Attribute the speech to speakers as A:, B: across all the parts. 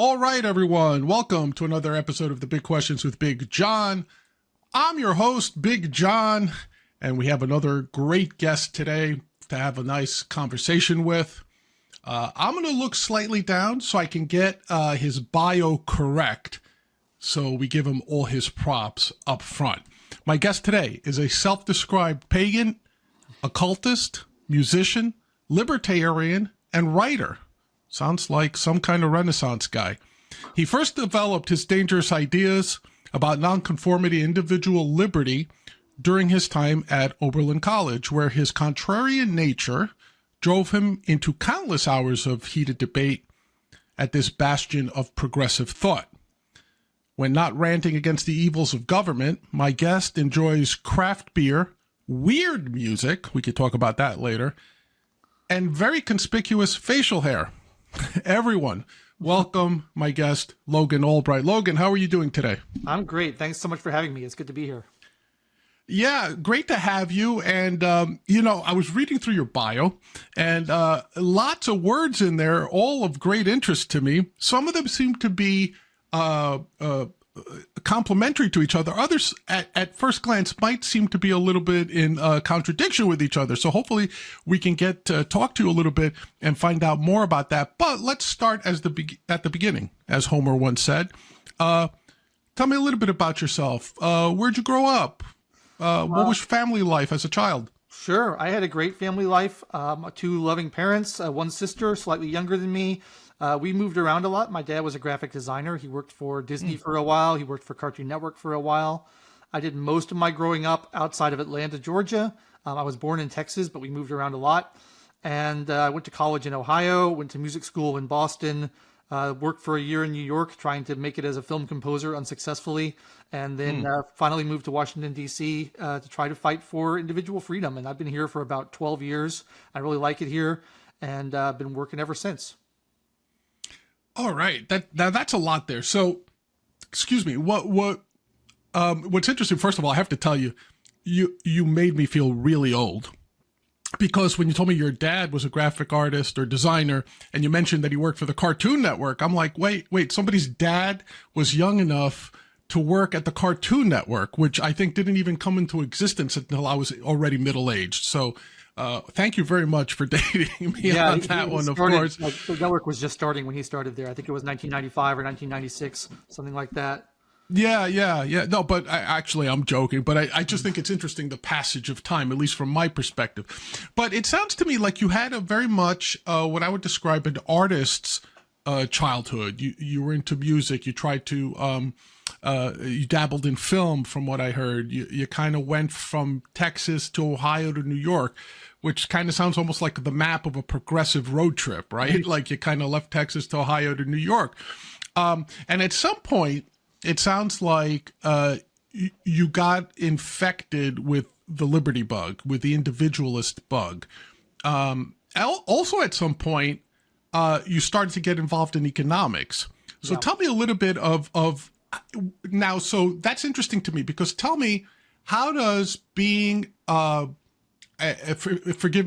A: All right, everyone. Welcome to another episode of the Big Questions with Big John. I'm your host, Big John, and we have another great guest today to have a nice conversation with. I'm going to look slightly down so I can get his bio correct, so we give him all his props up front. My guest today is a self-described pagan, occultist, musician, libertarian, and writer. Sounds like some kind of Renaissance guy. He first developed his dangerous ideas about nonconformity and individual liberty during his time at Oberlin College, where his contrarian nature drove him into countless hours of heated debate at this bastion of progressive thought. When not ranting against the evils of government, my guest enjoys craft beer, weird music, we could talk about that later, and very conspicuous facial hair. Everyone, welcome my guest, Logan Albright. Logan, how are you doing today?
B: I'm great. Thanks so much for having me. It's good to be here.
A: Yeah, great to have you. And, I was reading through your bio and lots of words in there, all of great interest to me. Some of them seem to be complementary to each other. Others, at first glance, might seem to be a little bit in contradiction with each other. So hopefully we can get to talk to you a little bit and find out more about that. But let's start at the beginning, as Homer once said. Tell me a little bit about yourself. Where'd you grow up? What was your family life as a child?
B: Sure. I had a great family life. Two loving parents, one sister, slightly younger than me. We moved around a lot. My dad was a graphic designer. He worked for Disney for a while. He worked for Cartoon Network for a while. I did most of my growing up outside of Atlanta, Georgia. I was born in Texas, but we moved around a lot. And I went to college in Ohio, went to music school in Boston, worked for a year in New York, trying to make it as a film composer unsuccessfly. And then finally moved to Washington, D.C. To try to fight for individual freedom. And I've been here for about 12 years. I really like it here. And I've been working ever since.
A: All right, that's a lot there. So, excuse me. What's interesting? First of all, I have to tell you, you made me feel really old, because when you told me your dad was a graphic artist or designer, and you mentioned that he worked for the Cartoon Network, I'm like, wait, somebody's dad was young enough to work at the Cartoon Network, which I think didn't even come into existence until I was already middle-aged. So. Thank you very much for dating me on that one, of course.
B: The network was just starting when he started there. I think it was 1995 or 1996, something like that.
A: Yeah. No, but I'm joking. But I just think it's interesting, the passage of time, at least from my perspective. But it sounds to me like you had a very much what I would describe an artist's childhood. You were into music. You tried to you dabbled in film, from what I heard. You kind of went from Texas to Ohio to New York, which kind of sounds almost like the map of a progressive road trip, right? Like you kind of left Texas to Ohio to New York. And at some point, it sounds like you got infected with the liberty bug, with the individualist bug. Also, at some point, you started to get involved in economics. So tell me a little bit of now, so that's interesting to me, because tell me, how does being, forgive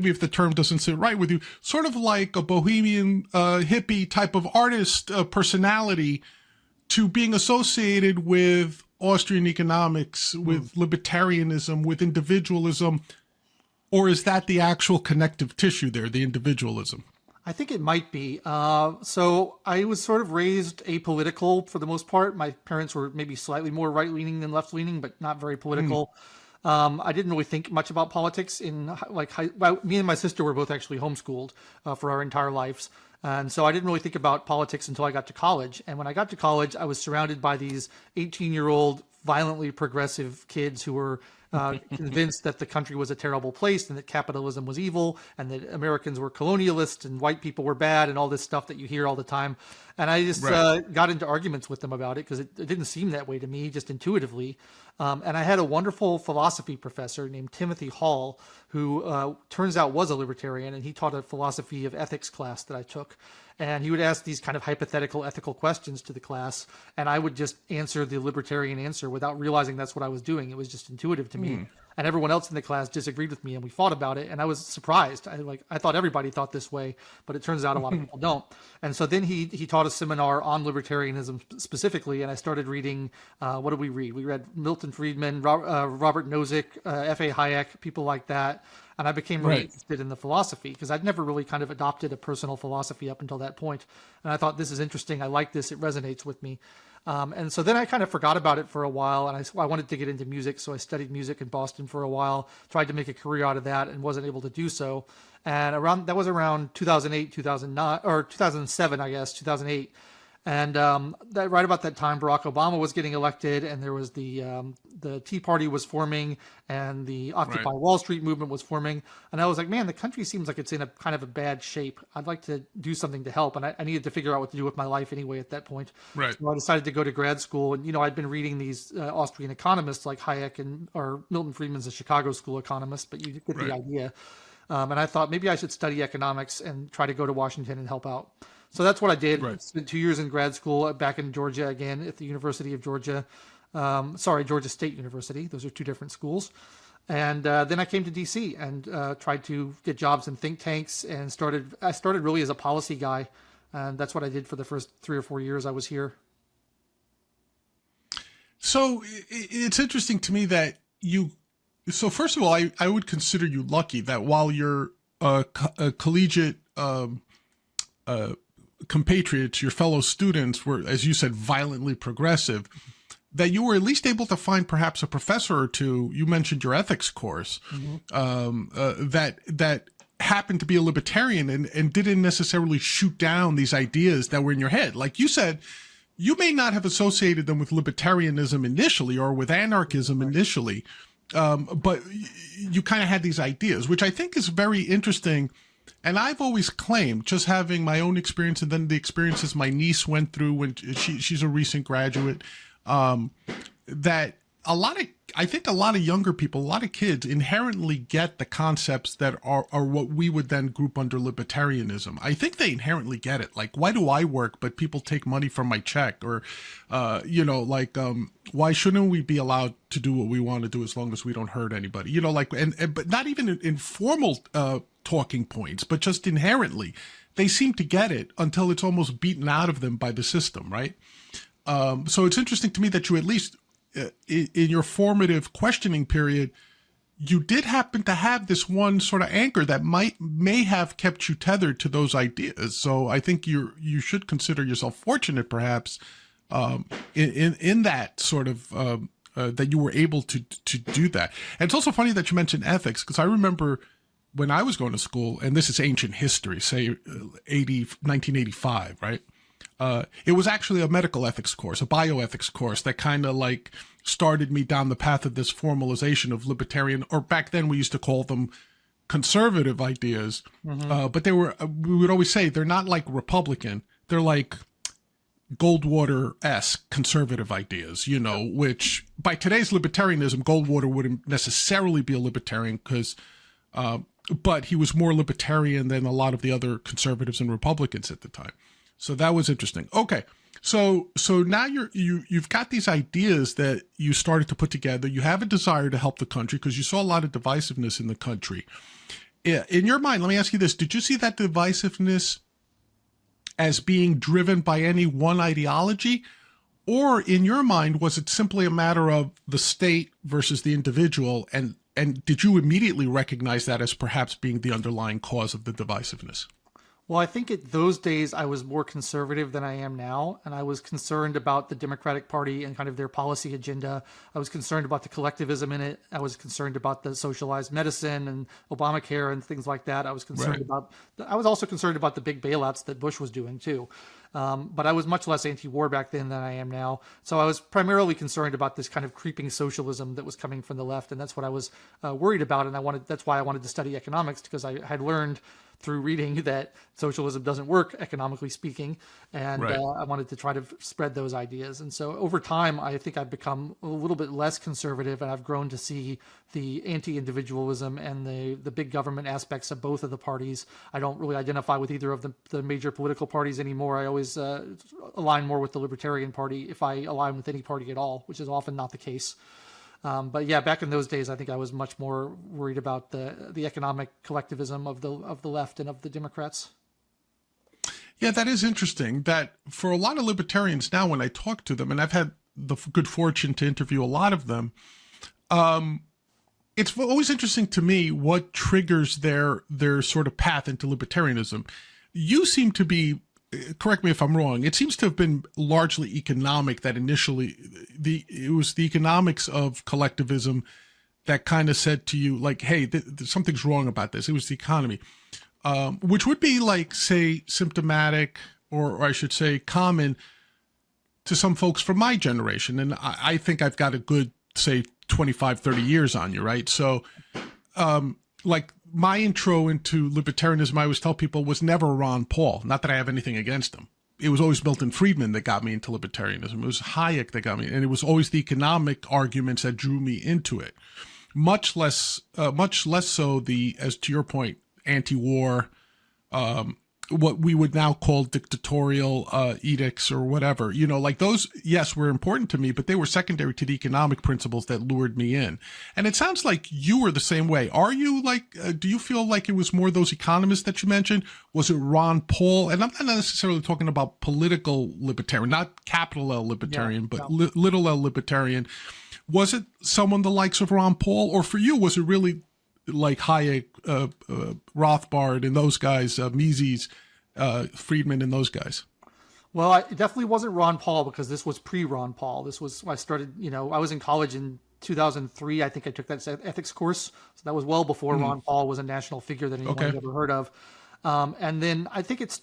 A: me if the term doesn't sit right with you, sort of like a bohemian hippie type of artist personality, to being associated with Austrian economics, with libertarianism, with individualism, or is that the actual connective tissue there, the individualism?
B: I think it might be. So I was sort of raised apolitical for the most part. My parents were maybe slightly more right-leaning than left-leaning, but not very political. I didn't really think much about politics me and my sister were both actually homeschooled for our entire lives. And so I didn't really think about politics until I got to college. And when I got to college, I was surrounded by these 18-year-old violently progressive kids who were convinced that the country was a terrible place and that capitalism was evil and that Americans were colonialists and white people were bad and all this stuff that you hear all the time. And I just got into arguments with them about it because it didn't seem that way to me, just intuitively. And I had a wonderful philosophy professor named Timothy Hall, who turns out was a libertarian, and he taught a philosophy of ethics class that I took. And he would ask these kind of hypothetical ethical questions to the class, and I would just answer the libertarian answer without realizing that's what I was doing. It was just intuitive to me. me. And everyone else in the class disagreed with me, and we fought about it. And I was surprised. I thought everybody thought this way, but it turns out a lot of people don't. And so then he taught a seminar on libertarianism specifically, and I started reading. What did we read? We read Milton Friedman, Robert Nozick, F.A. Hayek, people like that. And I became really interested in the philosophy because I'd never really kind of adopted a personal philosophy up until that point. And I thought, this is interesting. I like this. It resonates with me. And so then I kind of forgot about it for a while, and I wanted to get into music, so I studied music in Boston for a while, tried to make a career out of that, and wasn't able to do so. And that was around 2008, 2009, or 2007, I guess, 2008. And that right about that time, Barack Obama was getting elected, and there was the Tea Party was forming, and the Occupy Wall Street movement was forming. And I was like, man, the country seems like it's in a kind of a bad shape. I'd like to do something to help, and I needed to figure out what to do with my life anyway at that point.
A: Right.
B: So I decided to go to grad school, and I'd been reading these Austrian economists like Hayek or Milton Friedman's a Chicago School economist, but you get the idea. And I thought maybe I should study economics and try to go to Washington and help out. So that's what I did.
A: Right.
B: Spent 2 years in grad school back in Georgia again at the University of Georgia. Georgia State University. Those are two different schools. And then I came to DC and tried to get jobs in think tanks and I started really as a policy guy. And that's what I did for the first 3 or 4 years I was here.
A: So it's interesting to me that so first of all, I would consider you lucky that while you're a collegiate compatriots, your fellow students were, as you said, violently progressive, that you were at least able to find perhaps a professor or two. You mentioned your ethics course, that happened to be a libertarian and didn't necessarily shoot down these ideas that were in your head. Like you said, you may not have associated them with libertarianism initially or with anarchism initially, but you kind of had these ideas, which I think is very interesting. And I've always claimed, just having my own experience and then the experiences my niece went through when she's a recent graduate, that I think a lot of younger people, a lot of kids inherently get the concepts that are what we would then group under libertarianism. I think they inherently get it. Like, why do I work, but people take money from my check? Or, why shouldn't we be allowed to do what we want to do as long as we don't hurt anybody? But not even in formal, talking points, but just inherently, they seem to get it until it's almost beaten out of them by the system, right? So it's interesting to me that you at least in your formative questioning period, you did happen to have this one sort of anchor that may have kept you tethered to those ideas. So I think you should consider yourself fortunate, perhaps, in that sort of that you were able to do that. And it's also funny that you mentioned ethics, because I remember when I was going to school, and this is ancient history, say 1985, right? It was actually a medical ethics course, a bioethics course that kind of like started me down the path of this formalization of libertarian, or back then we used to call them conservative ideas. But we would always say they're not like Republican. They're like Goldwater-esque conservative ideas, which by today's libertarianism, Goldwater wouldn't necessarily be a libertarian but he was more libertarian than a lot of the other conservatives and Republicans at the time. So that was interesting. Okay. So now you've got these ideas that you started to put together. You have a desire to help the country because you saw a lot of divisiveness in the country. In your mind, let me ask you this. Did you see that divisiveness as being driven by any one ideology? Or in your mind, was it simply a matter of the state versus the individual? And did you immediately recognize that as perhaps being the underlying cause of the divisiveness?
B: Well, I think at those days I was more conservative than I am now, and I was concerned about the Democratic Party and kind of their policy agenda. I was concerned about the collectivism in it. I was concerned about the socialized medicine and Obamacare and things like that. I was also concerned about the big bailouts that Bush was doing too. But I was much less anti-war back then than I am now. So I was primarily concerned about this kind of creeping socialism that was coming from the left, and that's what I was worried about. And that's why I wanted to study economics, because I had learned through reading that socialism doesn't work, economically speaking, and I wanted to try to spread those ideas. And so over time, I think I've become a little bit less conservative, and I've grown to see the anti-individualism and the big government aspects of both of the parties. I don't really identify with either of the major political parties anymore. I always align more with the Libertarian Party if I align with any party at all, which is often not the case. But yeah, back in those days, I think I was much more worried about the economic collectivism of the left and of the Democrats.
A: Yeah, that is interesting. That for a lot of libertarians now, when I talk to them, and I've had the good fortune to interview a lot of them, it's always interesting to me what triggers their sort of path into libertarianism. You seem to be, correct me if I'm wrong, it seems to have been largely economic. That initially it was the economics of collectivism that kind of said to you, like, hey, something's wrong about this. It was the economy, which would be like, say, symptomatic, or I should say common to some folks from my generation. And I think I've got a good, say, 25, 30 years on you, right? So, like, my intro into libertarianism, I always tell people, was never Ron Paul. Not that I have anything against him. It was always Milton Friedman that got me into libertarianism. It was Hayek that got me, and it was always the economic arguments that drew me into it. Much less so as to your point, anti-war, what we would now call dictatorial edicts or whatever, like those, yes, were important to me, but they were secondary to the economic principles that lured me in. And it sounds like you were the same way. Are you do you feel like it was more those economists that you mentioned? Was it Ron Paul? And I'm not necessarily talking about political libertarian, not capital L libertarian, but little L libertarian. Was it someone the likes of Ron Paul, or for you, was it really like Hayek, Rothbard and those guys, Mises, Friedman and those guys?
B: Well, it definitely wasn't Ron Paul, because this was pre-Ron Paul. This was, I started, I was in college in 2003. I think I took that ethics course. So that was well before Ron Paul was a national figure that anyone had ever heard of. And then I think it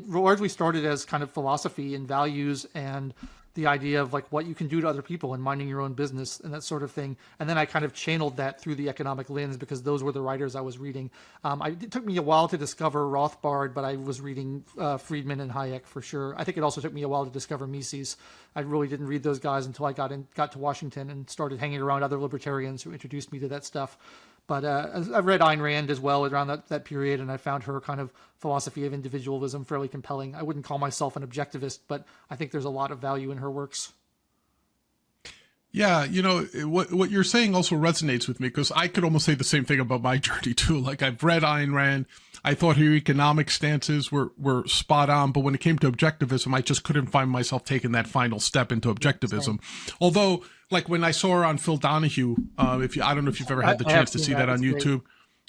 B: largely started as kind of philosophy and values and the idea of like what you can do to other people and minding your own business and that sort of thing. And then I kind of channeled that through the economic lens, because those were the writers I was reading. It took me a while to discover Rothbard, but I was reading Friedman and Hayek for sure. I think it also took me a while to discover Mises. I really didn't read those guys until I got to Washington and started hanging around other libertarians who introduced me to that stuff. But I've read Ayn Rand as well around that period, and I found her kind of philosophy of individualism fairly compelling. I wouldn't call myself an objectivist, but I think there's a lot of value in her works.
A: Yeah, what you're saying also resonates with me, because I could almost say the same thing about my journey too. Like, I've read Ayn Rand. I thought her economic stances were spot on, but when it came to objectivism, I just couldn't find myself taking that final step into objectivism. Although, like when I saw her on Phil Donahue, I don't know if you've ever had the chance to see that on YouTube. Great.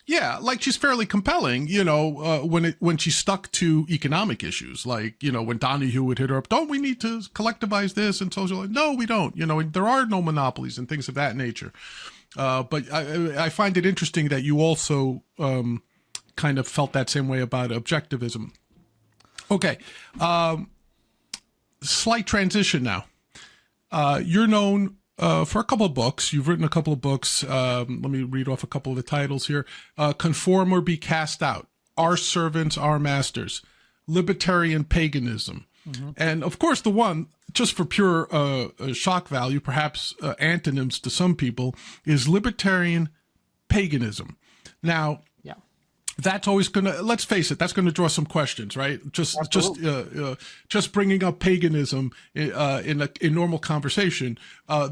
A: Yeah, like she's fairly compelling, when she stuck to economic issues, like, when Donahue would hit her up, don't we need to collectivize this and social? No, we don't. There are no monopolies and things of that nature. But I find it interesting that you also kind of felt that same way about objectivism. Okay, slight transition now. You're known for a couple of books. You've written a couple of books. Let me read off a couple of the titles here. Conform or Be Cast Out, Our Servants, Our Masters, Libertarian-Paganism. Mm-hmm. And of course, the one, just for pure shock value, perhaps antonyms to some people, is Libertarian-Paganism. Now, that's always going to, let's face it, that's going to draw some questions, right? Just bringing up paganism in normal conversation,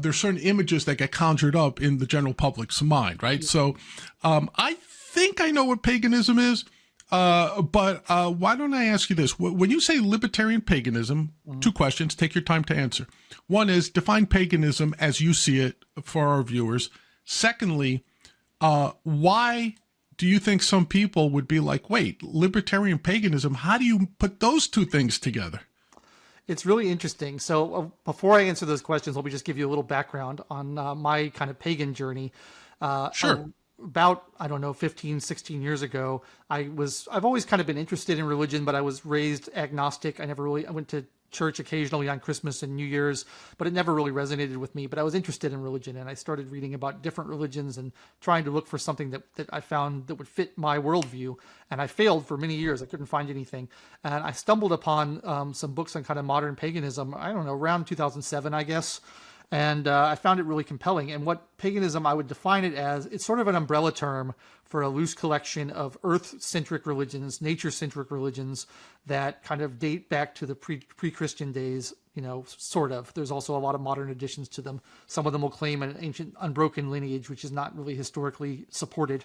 A: there's certain images that get conjured up in the general public's mind, right? Yeah. So I think I know what paganism is, but why don't I ask you this? When you say libertarian paganism, two questions, take your time to answer. One is, define paganism as you see it for our viewers. Secondly, why do you think some people would be like, wait, libertarian paganism, how do you put those two things together?
B: It's really interesting. So before I answer those questions, let me just give you a little background on my kind of pagan journey.
A: Sure.
B: About, 15, 16 years ago, I've always kind of been interested in religion, but I was raised agnostic. I went to church occasionally on Christmas and New Year's, but it never really resonated with me. But I was interested in religion, and I started reading about different religions and trying to look for something that I found that would fit my worldview. And I failed for many years. I couldn't find anything. And I stumbled upon some books on kind of modern paganism, around 2007, I guess. And I found it really compelling. And what paganism, I would define it as, it's sort of an umbrella term for a loose collection of earth-centric religions, nature-centric religions that kind of date back to the pre-Christian days, sort of. There's also a lot of modern additions to them. Some of them will claim an ancient unbroken lineage, which is not really historically supported.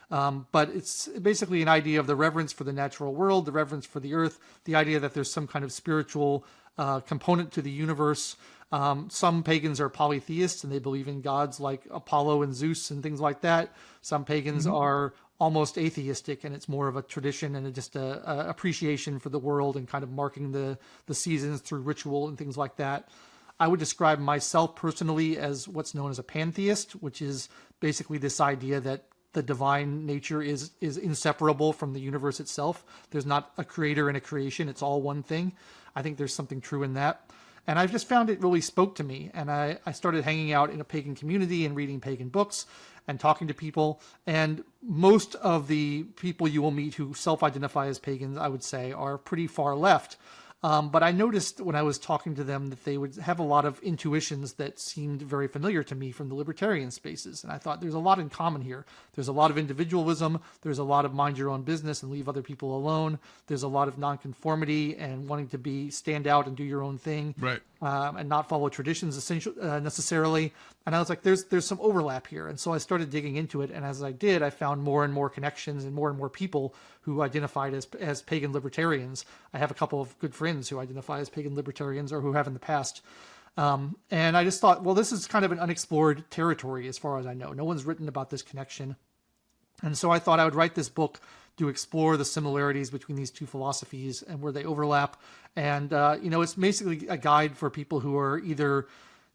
B: But it's basically an idea of the reverence for the natural world, the reverence for the earth, the idea that there's some kind of spiritual component to the universe. Some pagans are polytheists and they believe in gods like Apollo and Zeus and things like that. Some pagans are almost atheistic, and it's more of a tradition and just a appreciation for the world and kind of marking the seasons through ritual and things like that. I would describe myself personally as what's known as a pantheist, which is basically this idea that the divine nature is inseparable from the universe itself. There's not a creator and a creation. It's all one thing. I think there's something true in that. And I've just found it really spoke to me. And I started hanging out in a pagan community and reading pagan books and talking to people. And most of the people you will meet who self-identify as pagans, I would say, are pretty far left. But I noticed when I was talking to them that they would have a lot of intuitions that seemed very familiar to me from the libertarian spaces. And I thought there's a lot in common here. There's a lot of individualism. There's a lot of mind your own business and leave other people alone. There's a lot of nonconformity and wanting to stand out and do your own thing.
A: Right.
B: And not follow traditions necessarily. And I was like, there's some overlap here. And so I started digging into it. And as I did, I found more and more connections and more people who identified as pagan libertarians. I have a couple of good friends who identify as pagan libertarians or who have in the past. And I just thought, well, this is kind of an unexplored territory as far as I know. No one's written about this connection. And so I thought I would write this book to explore the similarities between these two philosophies and where they overlap. And, it's basically a guide for people who are either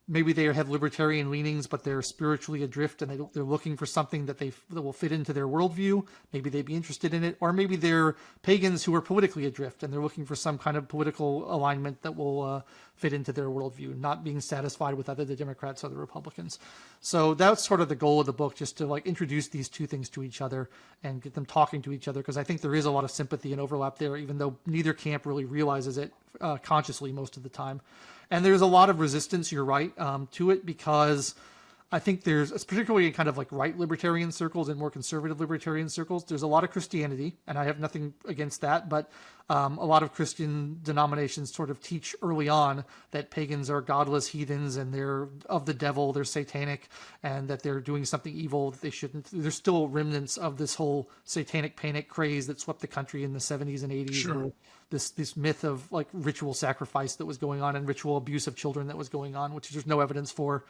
B: maybe they have libertarian leanings, but they're spiritually adrift and they're looking for something that will fit into their worldview. Maybe they'd be interested in it. Or maybe they're pagans who are politically adrift and they're looking for some kind of political alignment that will fit into their worldview, not being satisfied with either the Democrats or the Republicans. So that's sort of the goal of the book, just to introduce these two things to each other and get them talking to each other, because I think there is a lot of sympathy and overlap there, even though neither camp really realizes it consciously most of the time. And there's a lot of resistance, you're right, to it, because I think it's particularly in kind of right libertarian circles and more conservative libertarian circles, there's a lot of Christianity, and I have nothing against that, but a lot of Christian denominations sort of teach early on that pagans are godless heathens and they're of the devil, they're satanic, and that they're doing something evil that they shouldn't. There's still remnants of this whole satanic panic craze that swept the country in the 70s and 80s.
A: Sure.
B: This myth of ritual sacrifice that was going on and ritual abuse of children that was going on, which there's no evidence for.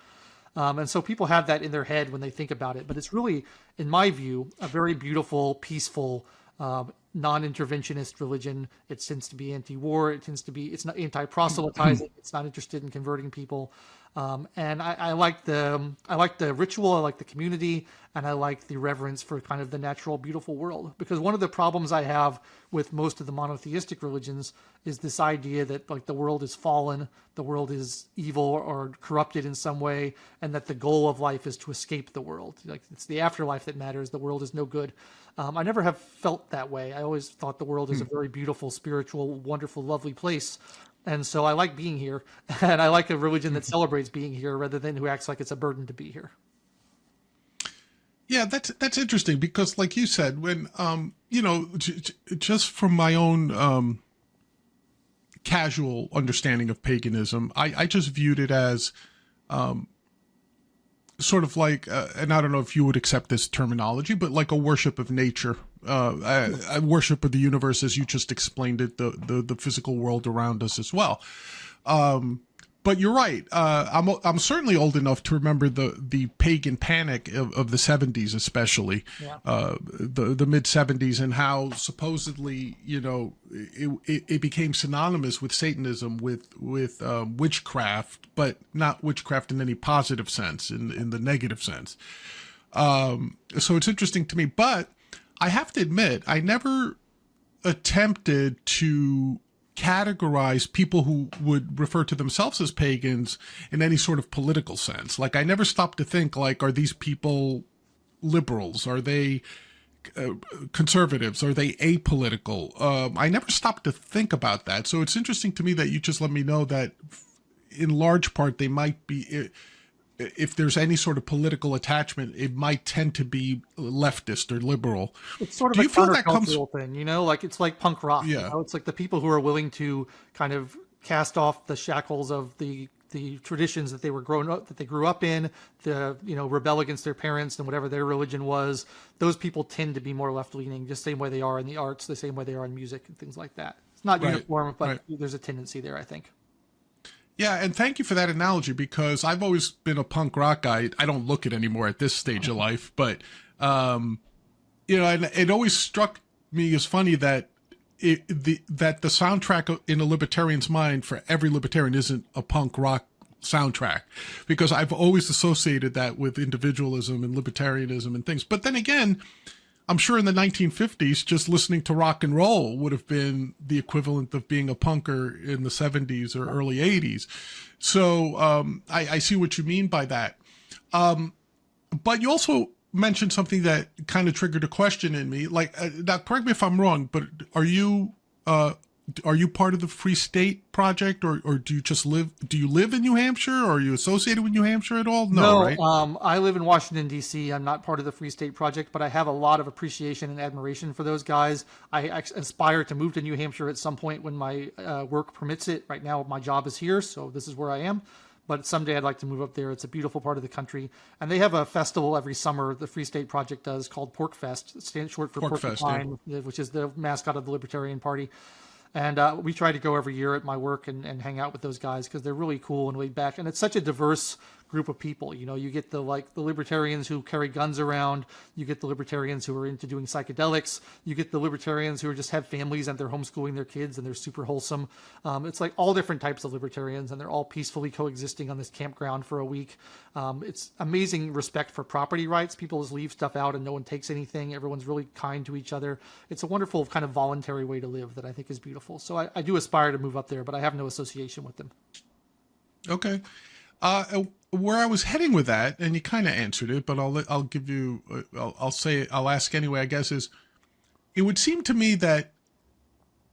B: And so people have that in their head when they think about it. But it's really, in my view, a very beautiful, peaceful, non-interventionist religion. It tends to be anti-war. It's not anti-proselytizing. It's not interested in converting people. And I like the ritual. I like the community, and I like the reverence for kind of the natural, beautiful world. Because one of the problems I have with most of the monotheistic religions is this idea that the world is fallen, the world is evil or corrupted in some way, and that the goal of life is to escape the world. It's the afterlife that matters. The world is no good. I never have felt that way. I always thought the world is a very beautiful, spiritual, wonderful, lovely place. And so I like being here, and I like a religion that celebrates being here rather than who acts like it's a burden to be here.
A: Yeah, that's interesting because, like you said, when just from my own casual understanding of paganism, I just viewed it as sort of and I don't know if you would accept this terminology, but like a worship of nature, a worship of the universe, as you just explained it, the physical world around us as well. But you're right. I'm certainly old enough to remember the pagan panic of the 70s, especially the mid 70s, and how supposedly it became synonymous with Satanism, with witchcraft, but not witchcraft in any positive sense, in the negative sense. So it's interesting to me, but I have to admit, I never attempted to categorize people who would refer to themselves as pagans in any sort of political sense. I never stopped to think, are these people liberals? Are they conservatives? Are they apolitical? I never stopped to think about that. So it's interesting to me that you just let me know that in large part, they might be, if there's any sort of political attachment, it might tend to be leftist or liberal.
B: It's sort of
A: Do
B: a
A: you feel that comes?
B: countercultural thing, like it's like punk rock.
A: Yeah.
B: It's like the people who are willing to kind of cast off the shackles of the traditions that they grew up in, rebel against their parents and whatever their religion was. Those people tend to be more left leaning, just the same way they are in the arts, the same way they are in music and things like that. It's not uniform, but there's a tendency there, I think.
A: Yeah, and thank you for that analogy, because I've always been a punk rock guy. I don't look it anymore at this stage of life, but and it always struck me as funny that that the soundtrack in a libertarian's mind for every libertarian isn't a punk rock soundtrack, because I've always associated that with individualism and libertarianism and things. But then again, I'm sure in the 1950s, just listening to rock and roll would have been the equivalent of being a punker in the 70s or early 80s. So I see what you mean by that. But you also mentioned something that kind of triggered a question in me. Like, now, correct me if I'm wrong, but are you part of the Free State Project, or do you live in New Hampshire, or are you associated with New Hampshire at all? No, right?
B: I live in Washington, D.C. I'm not part of the Free State Project, but I have a lot of appreciation and admiration for those guys. I aspire to move to New Hampshire at some point when my work permits it. Right now, my job is here, so this is where I am. But someday I'd like to move up there. It's a beautiful part of the country. And they have a festival every summer, the Free State Project does, called Pork Fest. It stands short for Porcupine, which is the mascot of the Libertarian Party. And we try to go every year at my work and hang out with those guys, because they're really cool and laid back. And it's such a diverse group of people. You get the libertarians who carry guns around. You get the libertarians who are into doing psychedelics. You get the libertarians who just have families and they're homeschooling their kids and they're super wholesome. It's like all different types of libertarians, and they're all peacefully coexisting on this campground for a week. It's amazing respect for property rights. People just leave stuff out and no one takes anything. Everyone's really kind to each other. It's a wonderful kind of voluntary way to live that I think is beautiful. So I do aspire to move up there, but I have no association with them.
A: Okay. Where I was heading with that, and you kind of answered it, but I'll give you, I'll ask anyway, I guess, is it would seem to me that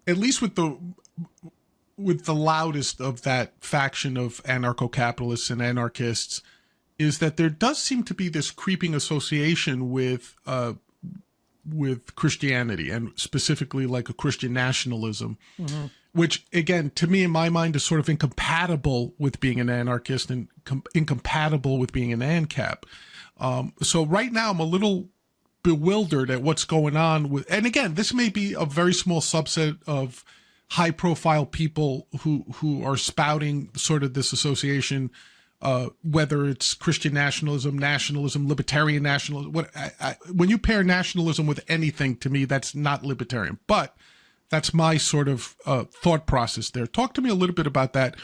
A: at least with the loudest of that faction of anarcho-capitalists and anarchists, is that there does seem to be this creeping association with Christianity, and specifically like a Christian nationalism, which again, to me, in my mind, is sort of incompatible with being an anarchist and incompatible with being an ANCAP. So right now I'm a little bewildered at what's going on with, and again, this may be a very small subset of high profile people who are spouting sort of this association, whether it's Christian nationalism, libertarian nationalism. When you pair nationalism with anything, to me, that's not libertarian. But that's my sort of thought process there. Talk to me a little bit about that.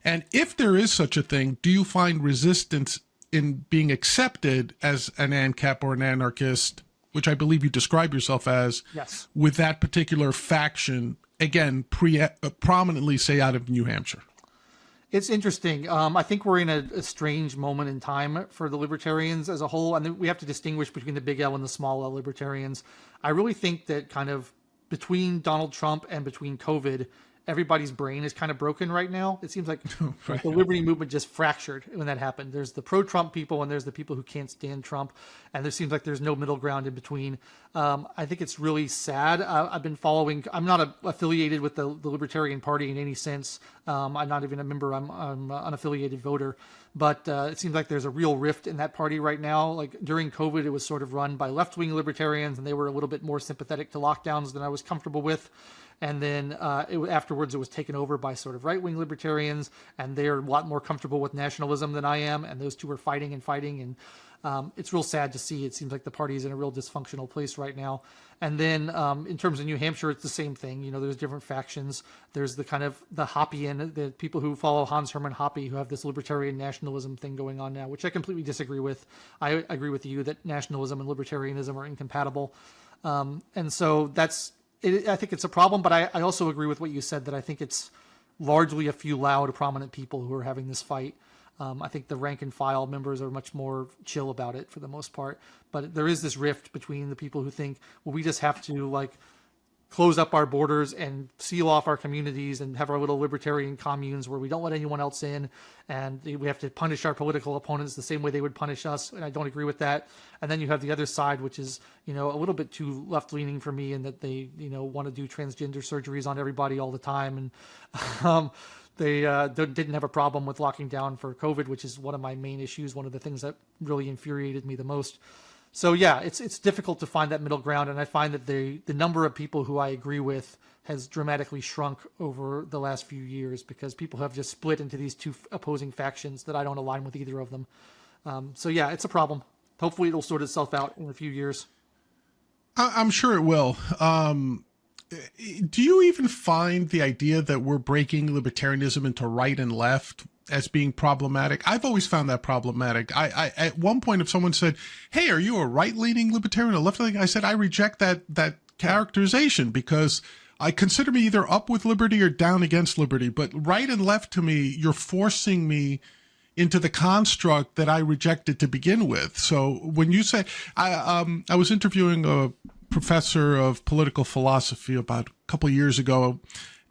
A: And if there is such a thing, do you find resistance in being accepted as an ANCAP or an anarchist, which I believe you describe yourself as,
B: yes,
A: with that particular faction, again, prominently, say, out of New Hampshire?
B: It's interesting. I think we're in a strange moment in time for the libertarians as a whole, and we have to distinguish between the big L and the small L libertarians. I really think that kind of between Donald Trump and between COVID, everybody's brain is kind of broken right now. It seems like the liberty movement just fractured when that happened. There's the pro-Trump people and there's the people who can't stand Trump. And there seems like there's no middle ground in between. I think it's really sad. I've been following, I'm not affiliated with the Libertarian Party in any sense. I'm not even a member. I'm an unaffiliated voter. But it seems like there's a real rift in that party right now. Like during COVID, it was sort of run by left-wing libertarians, and they were a little bit more sympathetic to lockdowns than I was comfortable with. And then afterwards, it was taken over by sort of right-wing libertarians, and they're a lot more comfortable with nationalism than I am. And those two are fighting. And it's real sad to see. It seems like the party is in a real dysfunctional place right now. And then in terms of New Hampshire, it's the same thing. There's different factions. There's the kind of the Hoppian, the people who follow Hans Hermann Hoppe, who have this libertarian nationalism thing going on now, which I completely disagree with. I agree with you that nationalism and libertarianism are incompatible. And so I think it's a problem, but I also agree with what you said, that I think it's largely a few loud, prominent people who are having this fight. I think the rank and file members are much more chill about it for the most part. But there is this rift between the people who think, well, we just have to close up our borders and seal off our communities and have our little libertarian communes where we don't let anyone else in, and we have to punish our political opponents the same way they would punish us. And I don't agree with that. And then you have the other side, which is, a little bit too left-leaning for me, in that they, want to do transgender surgeries on everybody all the time. And they didn't have a problem with locking down for COVID, which is one of my main issues, one of the things that really infuriated me the most. So yeah, it's difficult to find that middle ground, and I find that the number of people who I agree with has dramatically shrunk over the last few years, because people have just split into these two opposing factions that I don't align with either of them. So yeah, it's a problem. Hopefully it'll sort itself out in a few years.
A: I'm sure it will. Do you even find the idea that we're breaking libertarianism into right and left as being problematic? I've always found that problematic. I at one point, if someone said, "Hey, are you a right-leaning libertarian or left-leaning?" I said, I reject that characterization, because I consider me either up with liberty or down against liberty. But right and left, to me, you're forcing me into the construct that I rejected to begin with. So when you say, I was interviewing a professor of political philosophy about a couple of years ago,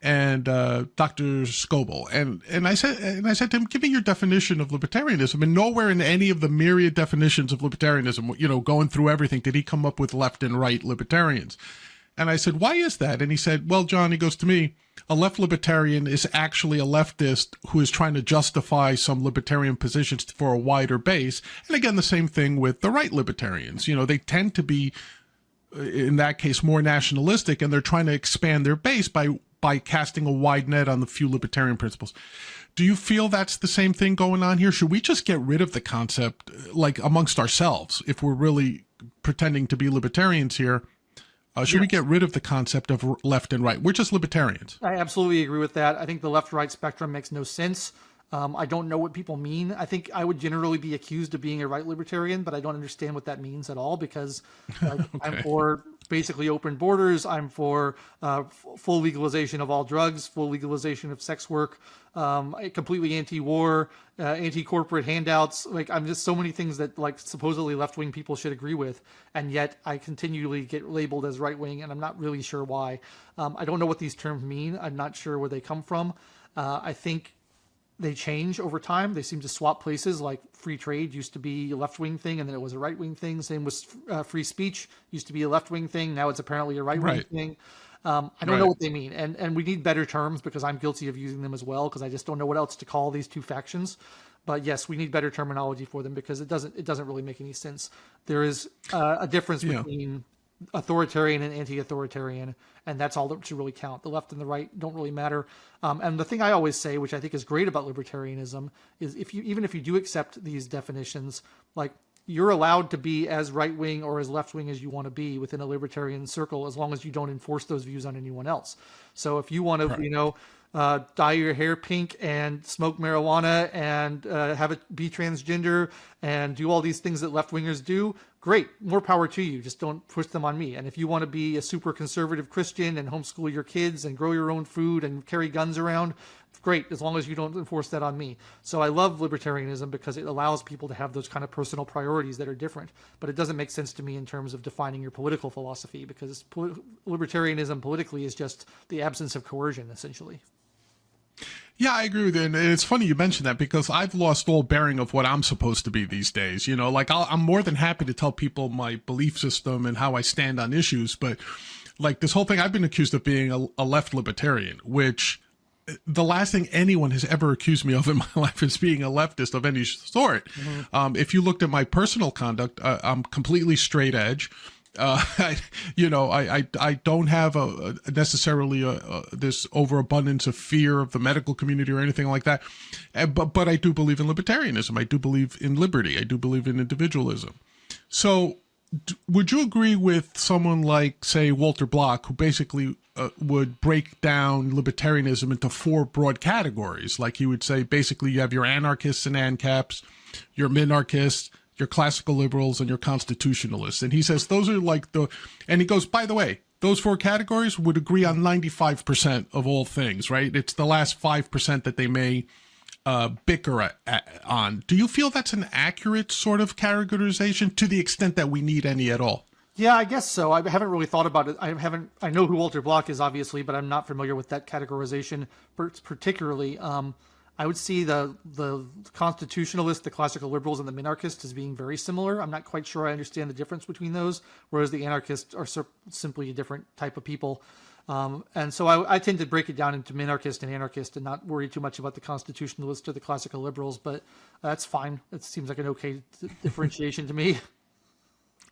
A: and Dr. Scoble, and I said to him, "Give me your definition of libertarianism." And nowhere in any of the myriad definitions of libertarianism, going through everything, did he come up with left and right libertarians. And I said, "Why is that?" And he said, "Well, John," he goes, "to me, a left libertarian is actually a leftist who is trying to justify some libertarian positions for a wider base." And again, the same thing with the right libertarians. They tend to be, in that case, more nationalistic, and they're trying to expand their base by casting a wide net on the few libertarian principles. Do you feel that's the same thing going on here? Should we just get rid of the concept, like amongst ourselves, if we're really pretending to be libertarians here? Should we get rid of the concept of left and right? We're just libertarians.
B: I absolutely agree with that. I think the left-right spectrum makes no sense. I don't know what people mean. I think I would generally be accused of being a right libertarian, but I don't understand what that means at all, because okay. I'm for basically open borders. I'm for full legalization of all drugs, full legalization of sex work, completely anti-war, anti-corporate handouts. Like, I'm just so many things that supposedly left-wing people should agree with, and yet I continually get labeled as right-wing, and I'm not really sure why. I don't know what these terms mean. I'm not sure where they come from. I think they change over time. They seem to swap places. Like free trade used to be a left-wing thing, and then it was a right-wing thing. Same with free speech, used to be a left-wing thing. Now it's apparently a right-wing thing. I don't know what they mean. And we need better terms, because I'm guilty of using them as well, because I just don't know what else to call these two factions. But yes, we need better terminology for them, because it doesn't really make any sense. There is a difference between authoritarian and anti-authoritarian, and that's all that should really count. The left and the right don't really matter. And the thing I always say, which I think is great about libertarianism, is even if you do accept these definitions, you're allowed to be as right-wing or as left-wing as you want to be within a libertarian circle, as long as you don't enforce those views on anyone else. So if you want to, dye your hair pink and smoke marijuana and have it be transgender and do all these things that left-wingers do, great, more power to you. Just don't push them on me. And if you want to be a super conservative Christian and homeschool your kids and grow your own food and carry guns around, great, as long as you don't enforce that on me. So I love libertarianism, because it allows people to have those kind of personal priorities that are different. But it doesn't make sense to me in terms of defining your political philosophy, because libertarianism politically is just the absence of coercion, essentially.
A: Yeah, I agree with you. And it's funny you mentioned that, because I've lost all bearing of what I'm supposed to be these days. I'm more than happy to tell people my belief system and how I stand on issues. But this whole thing, I've been accused of being a left libertarian, which the last thing anyone has ever accused me of in my life is being a leftist of any sort. Mm-hmm. If you looked at my personal conduct, I'm completely straight edge. I don't have necessarily this overabundance of fear of the medical community or anything like that. But I do believe in libertarianism. I do believe in liberty. I do believe in individualism. So would you agree with someone like, say, Walter Block, who basically would break down libertarianism into four broad categories? Like, he would say, basically, you have your anarchists and ANCAPs, your minarchists, your classical liberals, and your constitutionalists. And he says those are and he goes, by the way, those four categories would agree on 95% of all things, right? It's the last 5% that they may bicker on. Do you feel that's an accurate sort of characterization, to the extent that we need any at all?
B: Yeah, I guess so. I haven't really thought about it. I know who Walter Block is, obviously, but I'm not familiar with that categorization particularly. I would see the constitutionalists, the classical liberals, and the minarchists as being very similar. I'm not quite sure I understand the difference between those, whereas the anarchists are simply a different type of people. And so I tend to break it down into minarchist and anarchist and not worry too much about the constitutionalists or the classical liberals, but that's fine. It seems like an okay differentiation to me.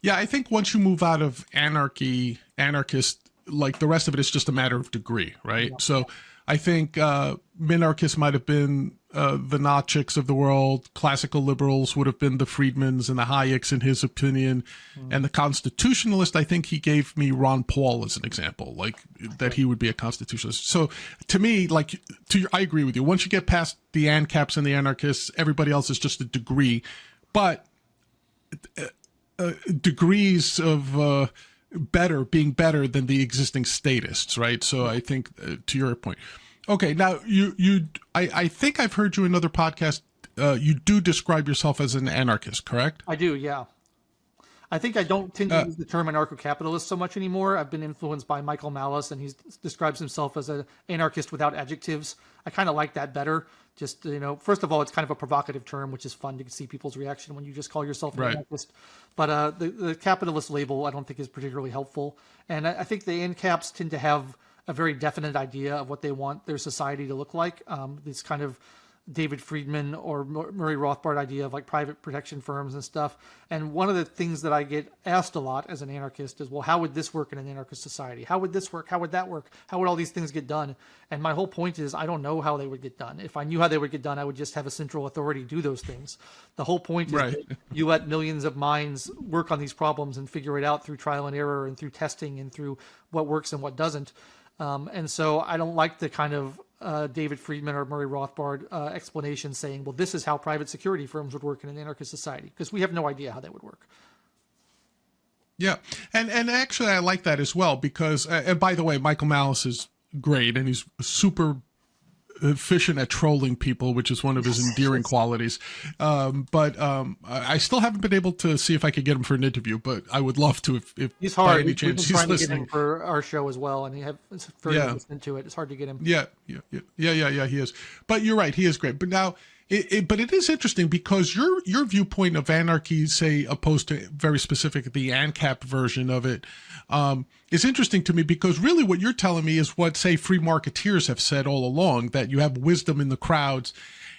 A: Yeah, I think once you move out of anarchist, like the rest of it is just a matter of degree, right? Yeah. So I think minarchists might have been the Nozick's of the world. Classical liberals would have been the Friedmans and the Hayeks, in his opinion. And the constitutionalist, I think he gave me Ron Paul as an example, like that he would be a constitutionalist. So to me, like I agree with you. Once you get past the ANCAPs and the anarchists, everybody else is just a degree. But degrees of being better than the existing statists, right? So I think to your point. Okay, now I think I've heard you in another podcast. You do describe yourself as an anarchist, correct?
B: I do, yeah. I think I don't tend to use the term anarcho-capitalist so much anymore. I've been influenced by Michael Malice, and he describes himself as an anarchist without adjectives. I kind of like that better. Just, first of all, it's kind of a provocative term, which is fun to see people's reaction when you just call yourself an anarchist. But the capitalist label, I don't think is particularly helpful. And I think the ANCAPs tend to have a very definite idea of what they want their society to look like. This kind of David Friedman or Murray Rothbard idea of like private protection firms and stuff. And one of the things that I get asked a lot as an anarchist is, well, how would this work in an anarchist society? How would this work? How would that work? How would all these things get done? And my whole point is, I don't know how they would get done. If I knew how they would get done, I would just have a central authority do those things. The whole point is that you let millions of minds work on these problems and figure it out through trial and error and through testing and through what works and what doesn't. And so I don't like the kind of David Friedman or Murray Rothbard explanation saying, well, this is how private security firms would work in an anarchist society, because we have no idea how they would work.
A: Yeah. And actually, I like that as well, because, and by the way, Michael Malice is great, and he's super efficient at trolling people, which is one of his endearing qualities. But I still haven't been able to see if I could get him for an interview, but I would love to if
B: he's hard.
A: By any chance he's listening. To get him
B: for our show as well, and it's very listening to it. It's hard to get him.
A: Yeah, he is. But you're right, he is great. But now, but it is interesting because your viewpoint of anarchy, say, opposed to very specific the ANCAP version of it, is interesting to me, because really what you're telling me is what, say, free marketeers have said all along, that you have wisdom in the crowds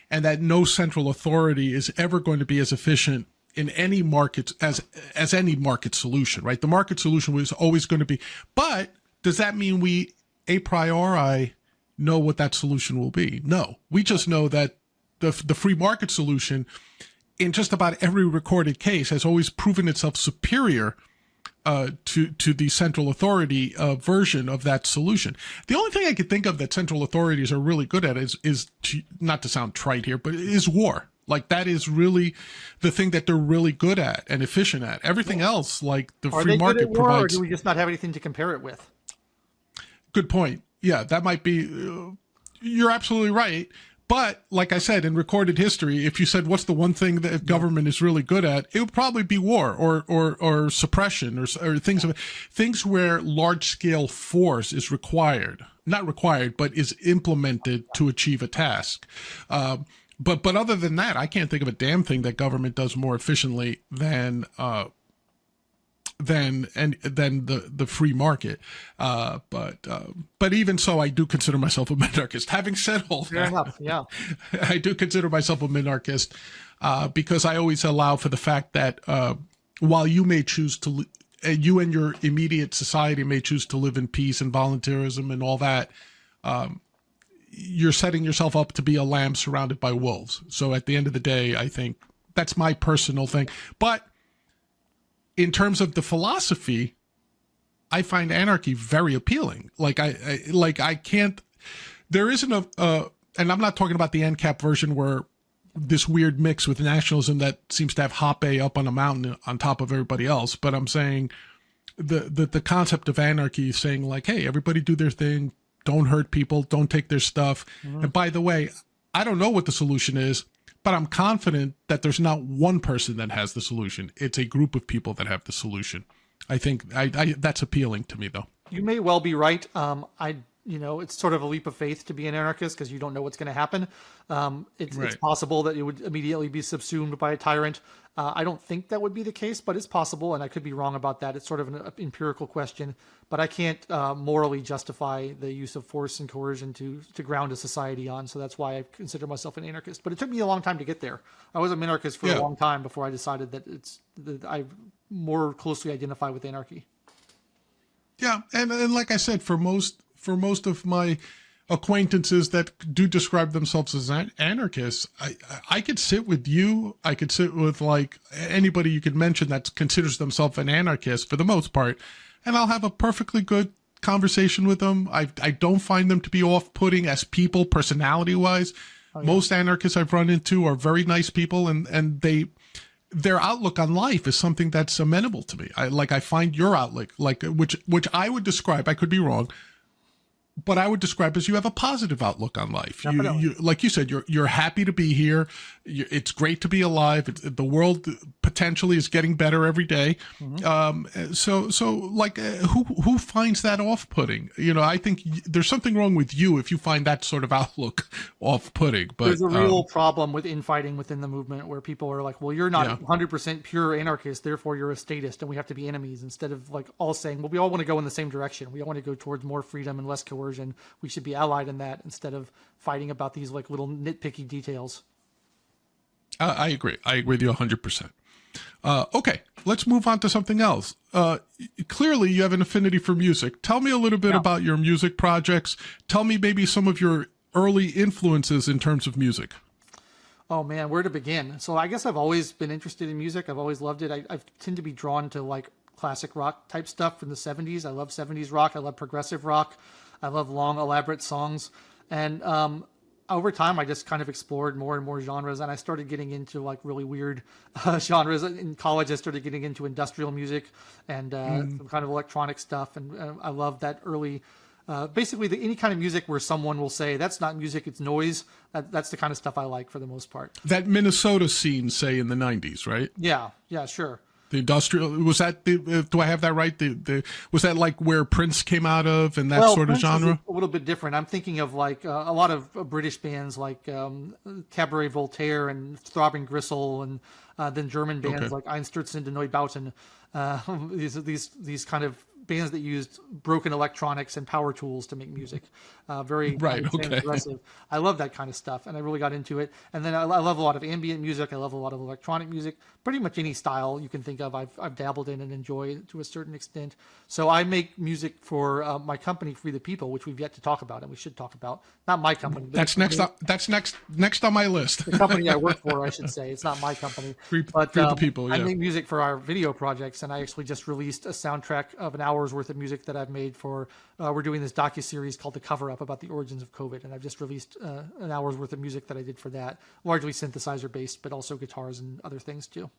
A: and that no central authority is ever going to be as efficient in any market as any market solution, right? The market solution was always going to be, but does that mean we a priori know what that solution will be? No, we just know that the free market solution in just about every recorded case has always proven itself superior to the central authority version of that solution. The only thing I could think of that central authorities are really good at is not to sound trite here, but is war. Like, that is really the thing that they're really good at and efficient at. Everything else, like the free market provides.
B: Or do we just not have anything to compare it with?
A: Good point. Yeah, that might be. You're absolutely right. But like I said, in recorded history, if you said what's the one thing that government is really good at, it would probably be war or suppression or things where large scale force is required, not required, but is implemented to achieve a task. But other than that, I can't think of a damn thing that government does more efficiently than the free market. But even so, I do consider myself a minarchist. Having said all that,
B: fair enough, yeah.
A: I do consider myself a minarchist because I always allow for the fact that while you may choose to, you and your immediate society may choose to live in peace and voluntarism and all that, you're setting yourself up to be a lamb surrounded by wolves. So at the end of the day, I think that's my personal thing. But in terms of the philosophy, I find anarchy very appealing. I can't, there isn't and I'm not talking about the ANCAP version where this weird mix with nationalism that seems to have Hoppe up on a mountain on top of everybody else. But I'm saying the concept of anarchy is saying, like, hey, everybody do their thing. Don't hurt people. Don't take their stuff. Mm-hmm. And by the way, I don't know what the solution is, but I'm confident that there's not one person that has the solution. It's a group of people that have the solution. I think that's appealing to me, though.
B: You may well be right. It's sort of a leap of faith to be an anarchist because you don't know what's going to happen. It's possible that it would immediately be subsumed by a tyrant. I don't think that would be the case, but it's possible, and I could be wrong about that. It's sort of an empirical question, but I can't morally justify the use of force and coercion to ground a society on. So that's why I consider myself an anarchist. But it took me a long time to get there. I was an anarchist for a long time before I decided that I more closely identify with anarchy.
A: Yeah, and like I said, for most of my acquaintances that do describe themselves as anarchists, I could sit with you. I could sit with like anybody you could mention that considers themselves an anarchist for the most part, and I'll have a perfectly good conversation with them. I don't find them to be off-putting as people, personality-wise. Oh, yeah. Most anarchists I've run into are very nice people, and their outlook on life is something that's amenable to me. I find your outlook, which I would describe, I could be wrong, but I would describe as you have a positive outlook on life. You like you said, you're happy to be here. It's great to be alive. The world potentially is getting better every day. Mm-hmm. Who finds that off-putting? I think there's something wrong with you if you find that sort of outlook off-putting. But
B: there's a real problem with infighting within the movement where people are like, well, you're not 100% pure anarchist, therefore you're a statist, and we have to be enemies, instead of like all saying, well, we all want to go in the same direction. We all want to go towards more freedom and less coercion. We should be allied in that instead of fighting about these like little nitpicky details.
A: I agree. I agree with you 100%. Okay, let's move on to something else. Clearly, you have an affinity for music. Tell me a little bit about your music projects. Tell me maybe some of your early influences in terms of music.
B: Oh man, where to begin? So I guess I've always been interested in music. I've always loved it. I tend to be drawn to like classic rock type stuff from the 70s. I love 70s rock. I love progressive rock. I love long, elaborate songs. And over time, I just kind of explored more and more genres. And I started getting into like really weird genres. In college, I started getting into industrial music and some kind of electronic stuff. And I love that early, basically any kind of music where someone will say, that's not music, it's noise. That's the kind of stuff I like for the most part.
A: That Minnesota scene, say, in the 90s, right?
B: Yeah, sure.
A: The industrial, was that do I have that right? Was that like where Prince came out of and that sort of genre?
B: A little bit different. I'm thinking of like a lot of British bands like Cabaret Voltaire and Throbbing Gristle, and then German bands like Einstürzende Neubauten. These kind of bands that used broken electronics and power tools to make music. Very aggressive. I love that kind of stuff, and I really got into it. And then I love a lot of ambient music. I love a lot of electronic music. Pretty much any style you can think of, I've dabbled in and enjoy to a certain extent. So I make music for my company, Free the People, which we've yet to talk about, and we should talk about. Not my company.
A: That's next on my list.
B: The company I work for, I should say. It's not my company.
A: Free the People. Yeah.
B: I make music for our video projects, and I actually just released a soundtrack of an hour's worth of music that I've made for. We're doing this docuseries called The Cover Up about the origins of COVID, and I've just released an hour's worth of music that I did for that, largely synthesizer based, but also guitars and other things too.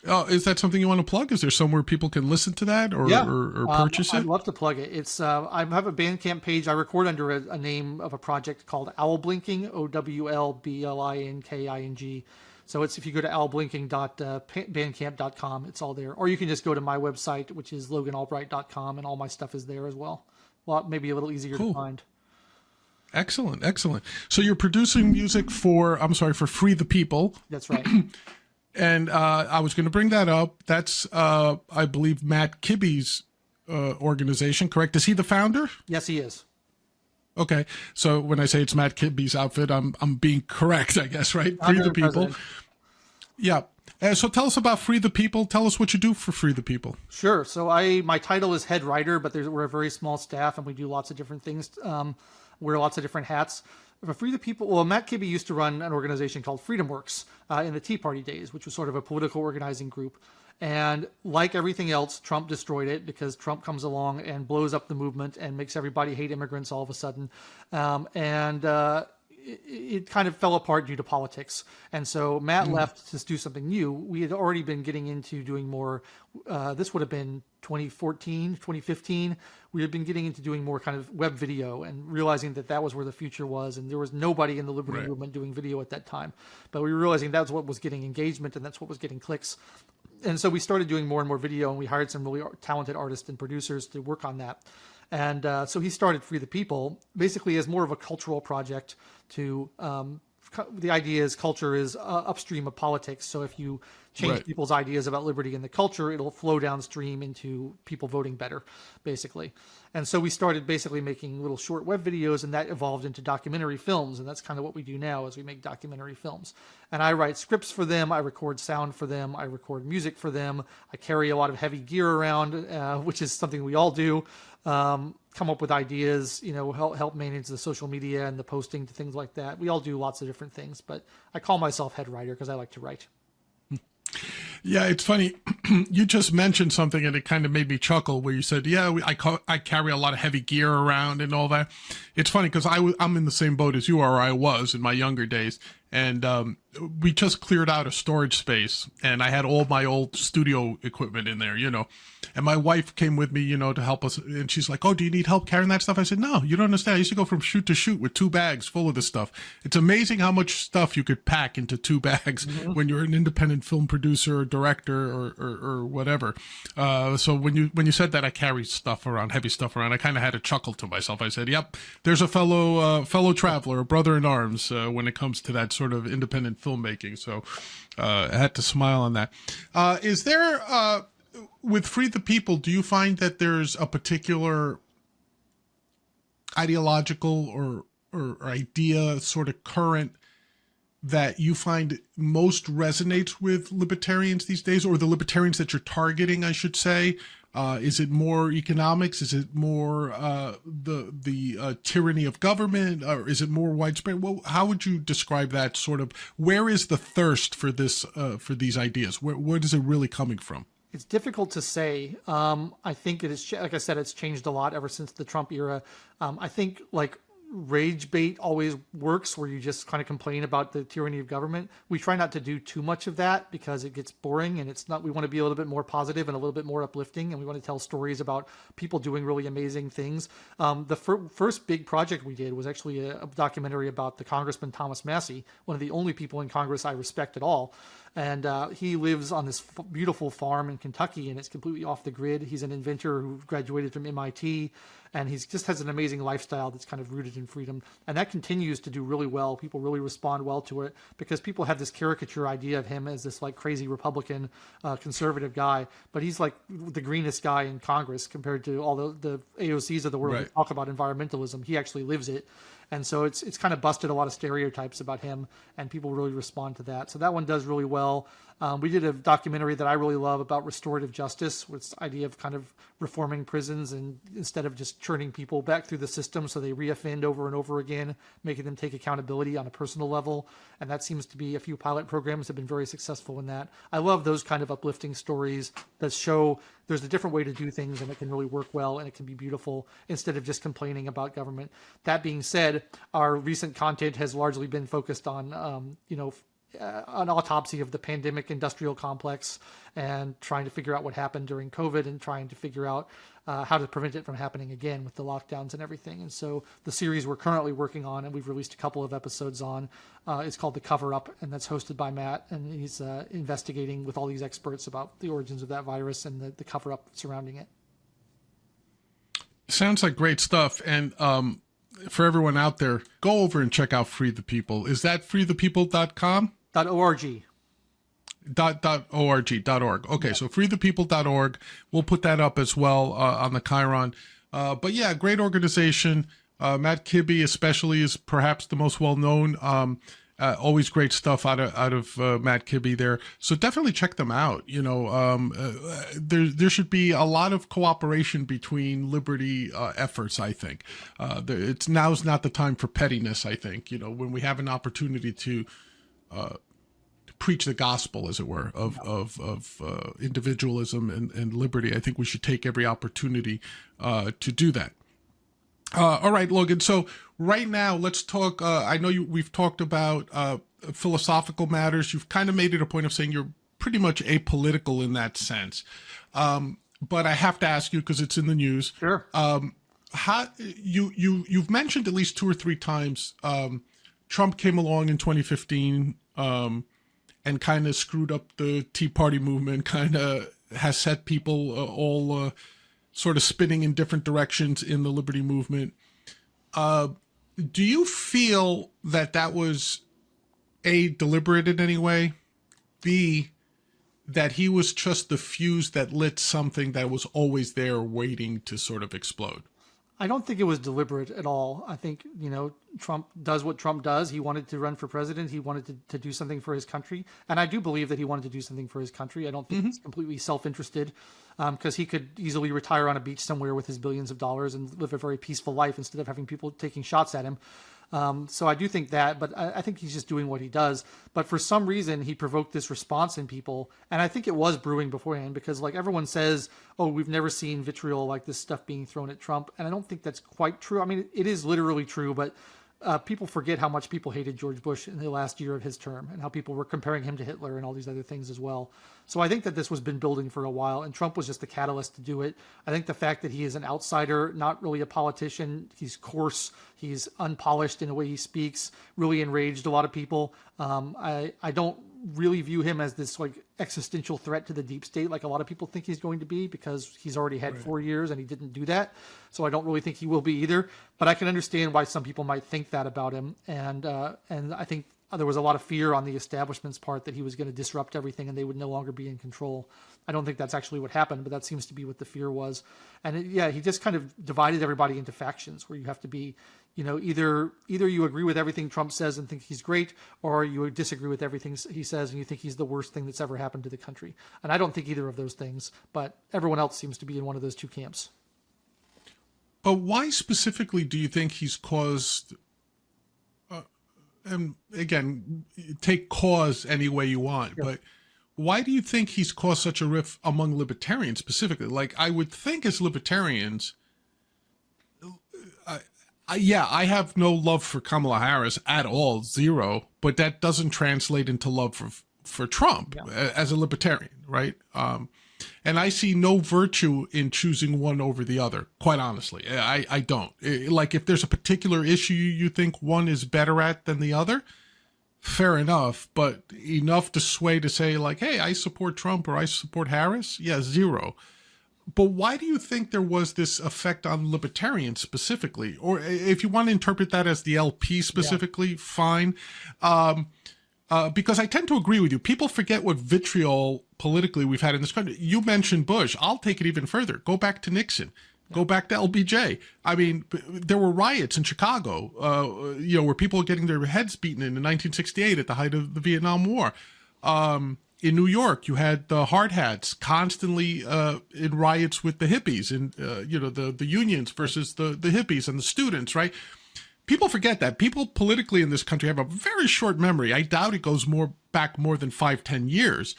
A: Is that something you want to plug? Is there somewhere people can listen to that or purchase it?
B: I'd love to plug it. It's I have a Bandcamp page. I record under a name of a project called Owl Blinking, OWLBLINKING. So it's, if you go to owlblinking.bandcamp.com, it's all there. Or you can just go to my website, which is loganalbright.com, and all my stuff is there as well. Well, maybe a little easier to find.
A: Excellent. So you're producing music for Free the People.
B: That's right.
A: And I was going to bring that up. That's, I believe, Matt Kibbe's organization, correct? Is he the founder?
B: Yes, he is.
A: Okay. So when I say it's Matt Kibbe's outfit, I'm being correct, I guess, right? Free the People. Yeah. So tell us about Free the People. Tell us what you do for Free the People.
B: Sure. So my title is head writer, but we're a very small staff, and we do lots of different things, wear lots of different hats. For Free the People, well, Matt Kibbe used to run an organization called Freedom Works in the Tea Party days, which was sort of a political organizing group. And like everything else, Trump destroyed it because Trump comes along and blows up the movement and makes everybody hate immigrants all of a sudden. It kind of fell apart due to politics. And so Matt left to do something new. We had already been getting into doing more. This would have been 2014, 2015. We had been getting into doing more kind of web video and realizing that was where the future was. And there was nobody in the liberty movement doing video at that time. But we were realizing that's what was getting engagement and that's what was getting clicks. And so we started doing more and more video, and we hired some really talented artists and producers to work on that. And so he started Free the People basically as more of a cultural project to, the idea is culture is upstream of politics. So if you change people's ideas about liberty and the culture, it'll flow downstream into people voting better, basically. And so we started basically making little short web videos, and that evolved into documentary films. And that's kind of what we do now, is we make documentary films. And I write scripts for them. I record sound for them. I record music for them. I carry a lot of heavy gear around, which is something we all do. Come up with ideas, help manage the social media and the posting to things like that. We all do lots of different things, but I call myself head writer because I like to write.
A: Yeah, it's funny. You just mentioned something and it kind of made me chuckle where you said, yeah, I carry a lot of heavy gear around and all that. It's funny because I'm in the same boat as you are, or I was in my younger days. And we just cleared out a storage space, and I had all my old studio equipment in there, and my wife came with me, to help us. And she's like, oh, do you need help carrying that stuff? I said, no, you don't understand. I used to go from shoot to shoot with 2 bags full of this stuff. It's amazing how much stuff you could pack into 2 bags when you're an independent film producer or director or whatever. So when you said that I carry stuff around, heavy stuff around, I kind of had a chuckle to myself. I said, yep, there's a fellow traveler, a brother in arms when it comes to that sort of independent filmmaking. So I had to smile on that. Is there, with Free the People, do you find that there's a particular ideological or idea sort of current that you find most resonates with libertarians these days, or the libertarians that you're targeting, I should say? Is it more economics? Is it more the tyranny of government, or is it more widespread? Well, how would you describe that sort of? Where is the thirst for this for these ideas? Where is it really coming from?
B: It's difficult to say. I think it is, like I said, it's changed a lot ever since the Trump era. I think rage bait always works, where you just kind of complain about the tyranny of government. We try not to do too much of that because it gets boring, and it's not, we want to be a little bit more positive and a little bit more uplifting, and we want to tell stories about people doing really amazing things. The first big project we did was actually a documentary about the Congressman Thomas Massey, one of the only people in Congress I respect at all. And he lives on this beautiful farm in Kentucky, and it's completely off the grid. He's an inventor who graduated from MIT, and he just has an amazing lifestyle that's kind of rooted in freedom. And that continues to do really well. People really respond well to it because people have this caricature idea of him as this crazy Republican, conservative guy. But he's like the greenest guy in Congress compared to all the AOCs of the world who talk about environmentalism. He actually lives it. And so it's kind of busted a lot of stereotypes about him, and people really respond to that. So that one does really well. We did a documentary that I really love about restorative justice, with this idea of kind of reforming prisons, and instead of just churning people back through the system so they reoffend over and over again, making them take accountability on a personal level. And that seems to be, a few pilot programs have been very successful in that. I love those kind of uplifting stories that show there's a different way to do things, and it can really work well, and it can be beautiful instead of just complaining about government. That being said, our recent content has largely been focused on, an autopsy of the pandemic industrial complex, and trying to figure out what happened during COVID, and trying to figure out how to prevent it from happening again with the lockdowns and everything. And so the series we're currently working on, and we've released a couple of episodes on, is called The Cover Up, and that's hosted by Matt, and he's investigating with all these experts about the origins of that virus and the cover up surrounding it.
A: Sounds like great stuff. And for everyone out there, go over and check out Free the People. Is that freethepeople.com?
B: .org.
A: .org. Okay, yeah. So freethepeople.org. We'll put that up as well on the Chiron. But yeah, great organization. Matt Kibbe especially is perhaps the most well-known. Always great stuff out of Matt Kibbe there. So definitely check them out. There should be a lot of cooperation between liberty efforts, I think. Now's not the time for pettiness, I think. When we have an opportunity to preach the gospel, as it were, of individualism and liberty, I think we should take every opportunity to do that. All right, Logan. So right now, let's talk. I know we've talked about philosophical matters. You've kind of made it a point of saying you're pretty much apolitical in that sense. But I have to ask you, because it's in the news.
B: Sure.
A: How you've mentioned at least 2 or 3 times Trump came along in 2015, and kind of screwed up the Tea Party movement, kind of has set people all sort of spinning in different directions in the liberty movement. Do you feel that that was A, deliberate in any way, B, that he was just the fuse that lit something that was always there waiting to sort of explode?
B: I don't think it was deliberate at all. I think, Trump does what Trump does. He wanted to run for president. He wanted to do something for his country. And I do believe that he wanted to do something for his country. I don't think he's completely self-interested, because he could easily retire on a beach somewhere with his billions of dollars and live a very peaceful life instead of having people taking shots at him. So I do think that, but I think he's just doing what he does. But for some reason, he provoked this response in people. And I think it was brewing beforehand, because like everyone says, oh, we've never seen vitriol like this stuff being thrown at Trump. And I don't think that's quite true. I mean, it is literally true, but people forget how much people hated George Bush in the last year of his term and how people were comparing him to Hitler and all these other things as well. So I think that this was been building for a while, and Trump was just the catalyst to do it. I think the fact that he is an outsider, not really a politician, he's coarse, he's unpolished in the way he speaks, really enraged a lot of people. I don't really view him as this like existential threat to the deep state like a lot of people think he's going to be, because he's already had 4 years and he didn't do that. So I don't really think he will be either, but I can understand why some people might think that about him. And I think there was a lot of fear on the establishment's part that he was going to disrupt everything and they would no longer be in control. I don't think that's actually what happened, but that seems to be what the fear was. And he just kind of divided everybody into factions where you have to be, either you agree with everything Trump says and think he's great, or you disagree with everything he says and you think he's the worst thing that's ever happened to the country. And I don't think either of those things, but everyone else seems to be in one of those two camps.
A: But why specifically do you think he's caused, and again, take cause any way you want, but why do you think he's caused such a rift among libertarians specifically? Like, I would think as libertarians, I have no love for Kamala Harris at all, zero, but that doesn't translate into love for Trump as a libertarian, right? And I see no virtue in choosing one over the other, quite honestly. I don't. Like, if there's a particular issue you think one is better at than the other, fair enough, but enough to sway to say, like, hey, I support Trump or I support Harris? Yeah, zero. But why do you think there was this effect on libertarians specifically? Or if you want to interpret that as the LP specifically, fine. Because I tend to agree with you. People forget what vitriol politically we've had in this country. You mentioned Bush. I'll take it even further. Go back to Nixon. Go back to LBJ. I mean, there were riots in Chicago, where people were getting their heads beaten in 1968 at the height of the Vietnam War. In New York, you had the hard hats constantly in riots with the hippies and, the unions versus the hippies and the students, right? People forget that. People politically in this country have a very short memory. I doubt it goes back more than 5-10 years.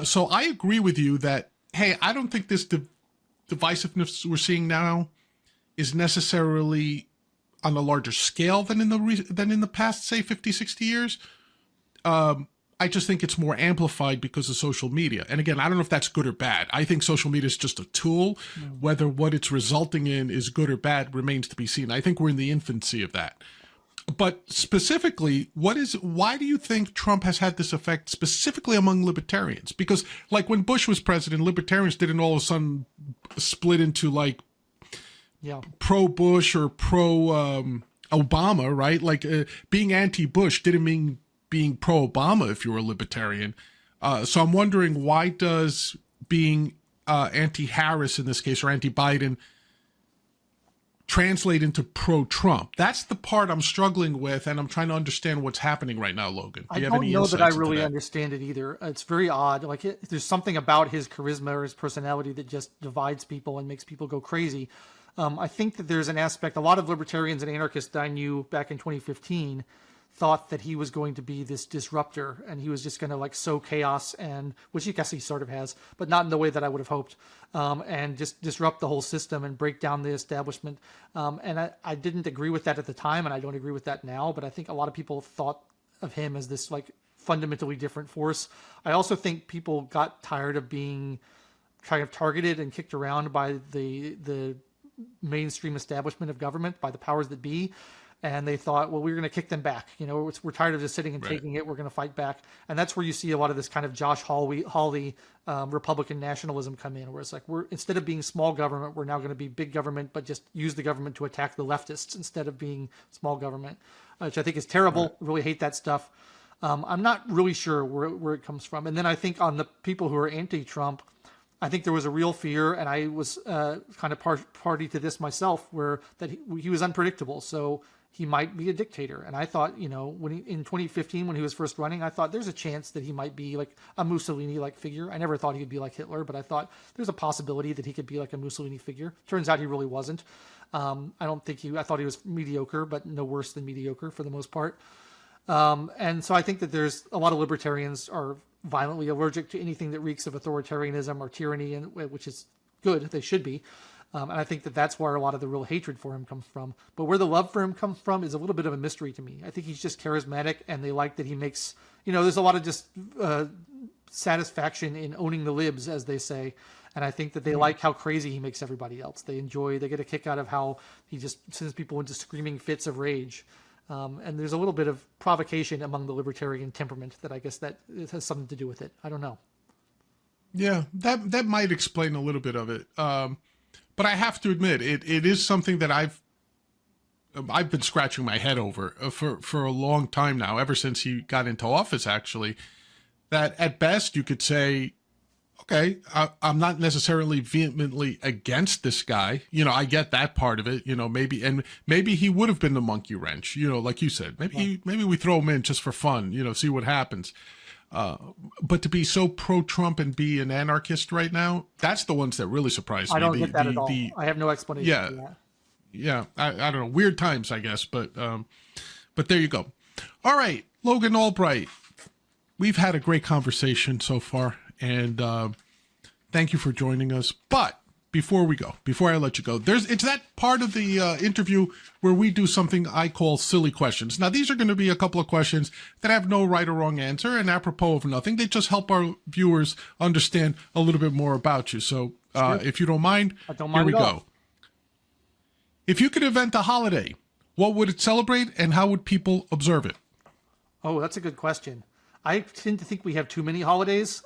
A: So I agree with you that, hey, I don't think this divisiveness we're seeing now is necessarily on a larger scale than in the past, say, 50, 60 years. I just think it's more amplified because of social media. And again, I don't know if that's good or bad. I think social media is just a tool. Whether what it's resulting in is good or bad remains to be seen. I think we're in the infancy of that. But specifically, why do you think Trump has had this effect specifically among libertarians? Because like when Bush was president, libertarians didn't all of a sudden split into like pro-Bush or pro-Obama, right? Like being anti-Bush didn't mean being pro-Obama if you were a libertarian. So I'm wondering, why does being anti-Harris in this case, or anti-Biden, translate into pro-Trump? That's the part I'm struggling with, and I'm trying to understand what's happening right now, Logan.
B: I don't know that I really understand it either. It's very odd. Like, there's something about his charisma or his personality that just divides people and makes people go crazy. I think that there's an aspect, a lot of libertarians and anarchists that I knew back in 2015 thought that he was going to be this disruptor and he was just going to like sow chaos, and which I guess he sort of has, but not in the way that I would have hoped, and just disrupt the whole system and break down the establishment. And I didn't agree with that at the time, and I don't agree with that now, but I think a lot of people thought of him as this like fundamentally different force. I also think people got tired of being kind of targeted and kicked around by the mainstream establishment of government, by the powers that be. and they thought, well, we're going to kick them back. You know, we're tired of just sitting and taking it. We're going to fight back. And that's where you see a lot of this kind of Josh Hawley Republican nationalism come in, where it's like, instead of being small government, we're now going to be big government, but just use the government to attack the leftists instead of being small government, which I think is terrible. Right. Really hate that stuff. I'm not really sure where it comes from. And then I think on the people who are anti-Trump, I think there was a real fear, and I was kind of party to this myself, that he was unpredictable. So he might be a dictator. And I thought, you know, in 2015, when he was first running, I thought there's a chance that he might be like a Mussolini-like figure. I never thought he would be like Hitler, but I thought there's a possibility that he could be like a Mussolini figure. Turns out he really wasn't. I thought he was mediocre, but no worse than mediocre for the most part. And so I think that there's a lot of libertarians are violently allergic to anything that reeks of authoritarianism or tyranny, which is good. They should be. And I think that that's where a lot of the real hatred for him comes from. But where the love for him comes from is a little bit of a mystery to me. I think he's just charismatic, and they like that he makes, you know, there's a lot of just satisfaction in owning the libs, as they say. And I think that they like how crazy he makes everybody else. They get a kick out of how he just sends people into screaming fits of rage. And there's a little bit of provocation among the libertarian temperament that I guess that it has something to do with it. I don't know.
A: Yeah, that might explain a little bit of it. But I have to admit, it is something that I've been scratching my head over for a long time now, ever since he got into office, actually, that at best you could say, okay, I'm not necessarily vehemently against this guy. You know, I get that part of it, you know, maybe he would have been the monkey wrench, you know, like you said, maybe we throw him in just for fun, you know, see what happens. But to be so pro-Trump and be an anarchist right now, that's the ones that really surprised me.
B: I don't get that at all. I have no explanation for that.
A: Yeah. I don't know. Weird times, I guess. But there you go. All right. Logan Albright. We've had a great conversation so far, and thank you for joining us. But before I let you go, it's that part of the interview where we do something I call silly questions. Now, these are going to be a couple of questions that have no right or wrong answer and apropos of nothing. They just help our viewers understand a little bit more about you. So if you don't mind, here we go. If you could invent a holiday, what would it celebrate and how would people observe it?
B: Oh, that's a good question. I tend to think we have too many holidays.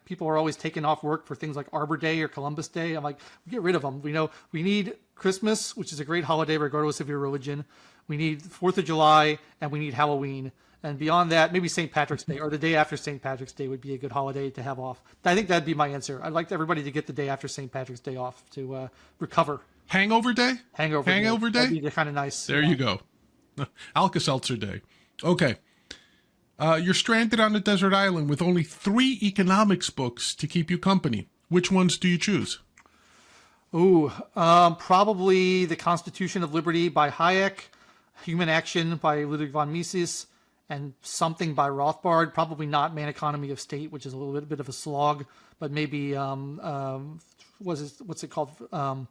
B: People are always taking off work for things like Arbor Day or Columbus Day. I'm like, get rid of them. We need Christmas, which is a great holiday regardless of your religion. We need 4th of July, and we need Halloween. And beyond that, maybe St. Patrick's Day or the day after St. Patrick's Day would be a good holiday to have off. I think that'd be my answer. I'd like everybody to get the day after St. Patrick's Day off to recover.
A: Hangover Day?
B: Hangover Day? That'd be kind of nice.
A: There you go. Alka-Seltzer Day. Okay. You're stranded on a desert island with only 3 economics books to keep you company. Which ones do you choose?
B: Ooh, probably The Constitution of Liberty by Hayek, Human Action by Ludwig von Mises, and something by Rothbard. Probably not Man Economy of State, which is a little bit of a slog, but maybe what's it called? I'm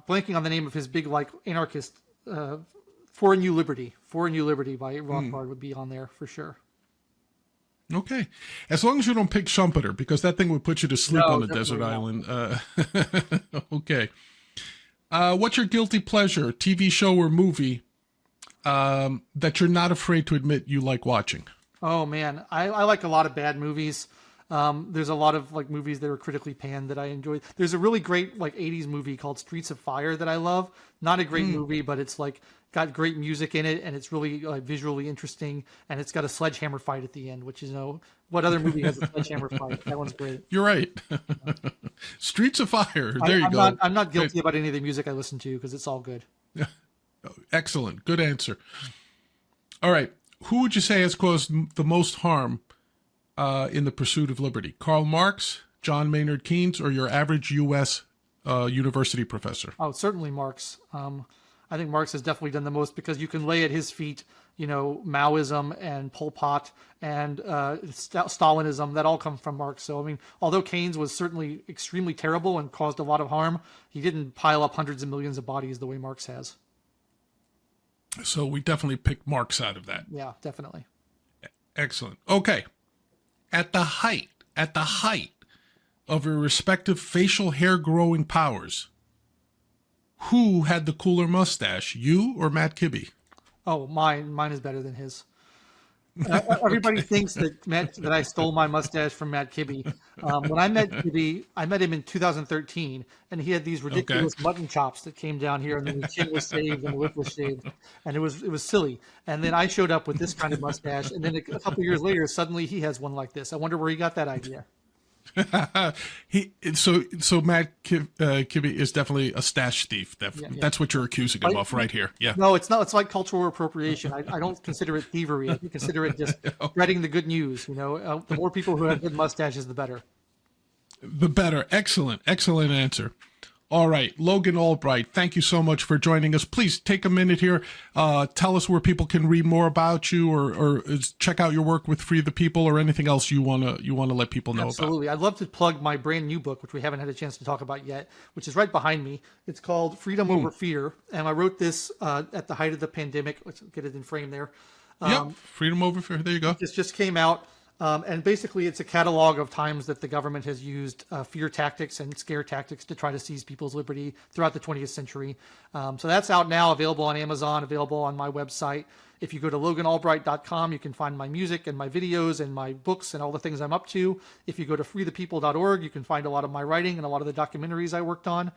B: blanking on the name of his big anarchist. For a New Liberty by Rothbard would be on there for sure.
A: Okay. As long as you don't pick Schumpeter, because that thing would put you to sleep on the desert island. Okay. What's your guilty pleasure, TV show or movie, that you're not afraid to admit you like watching?
B: Oh, man. I like a lot of bad movies. There's a lot of movies that are critically panned that I enjoy. There's a really great 80s movie called Streets of Fire that I love. Not a great movie, but it's got great music in it, and it's really visually interesting, and it's got a sledgehammer fight at the end, which is what other movie has a sledgehammer fight? That one's great.
A: You're right. Streets of Fire. There you go.
B: I'm not guilty about any of the music I listen to because it's all good.
A: Excellent. Good answer. All right. Who would you say has caused the most harm in the pursuit of liberty? Karl Marx, John Maynard Keynes, or your average U.S. University professor? Oh,
B: certainly Marx. I think Marx has definitely done the most because you can lay at his feet, Maoism and Pol Pot and Stalinism. That all come from Marx. So, although Keynes was certainly extremely terrible and caused a lot of harm, he didn't pile up hundreds of millions of bodies the way Marx has.
A: So we definitely picked Marx out of that.
B: Yeah, definitely.
A: Excellent. Okay. At the height of your respective facial hair growing powers, who had the cooler mustache, you or Matt Kibbe?
B: Oh, mine is better than his. Everybody thinks that I stole my mustache from Matt Kibbe. When I met Kibbe, I met him in 2013, and he had these ridiculous mutton chops that came down here, and then the chin was shaved and the lip was shaved, and it was silly. And then I showed up with this kind of mustache, and then a couple years later, suddenly he has one like this. I wonder where he got that idea.
A: So Matt Kibbe is definitely a stash thief. That's what you're accusing him of right here. Yeah.
B: No, it's not. It's like cultural appropriation. I don't consider it thievery. I consider it just spreading the good news. The more people who have good mustaches, the better.
A: The better. Excellent answer. All right, Logan Albright, thank you so much for joining us. Please take a minute here. Tell us where people can read more about you, or check out your work with Free the People, or anything else you wanna let people know about.
B: Absolutely, I'd love to plug my brand new book, which we haven't had a chance to talk about yet, which is right behind me. It's called Freedom Over Fear, and I wrote this at the height of the pandemic. Let's get it in frame there.
A: Freedom Over Fear. There you go.
B: This just came out. And basically, it's a catalog of times that the government has used fear tactics and scare tactics to try to seize people's liberty throughout the 20th century. So that's out now, available on Amazon, available on my website. If you go to loganalbright.com, you can find my music and my videos and my books and all the things I'm up to. If you go to freethepeople.org, you can find a lot of my writing and a lot of the documentaries I worked on.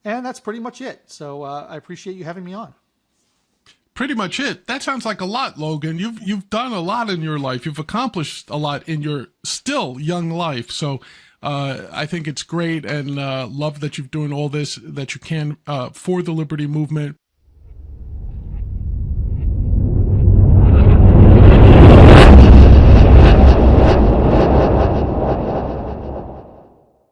B: And that's pretty much it. So I appreciate you having me on.
A: Pretty much it. That sounds like a lot, Logan. You've done a lot in your life. You've accomplished a lot in your still young life. So I think it's great, and love that you're doing all this that you can for the liberty movement.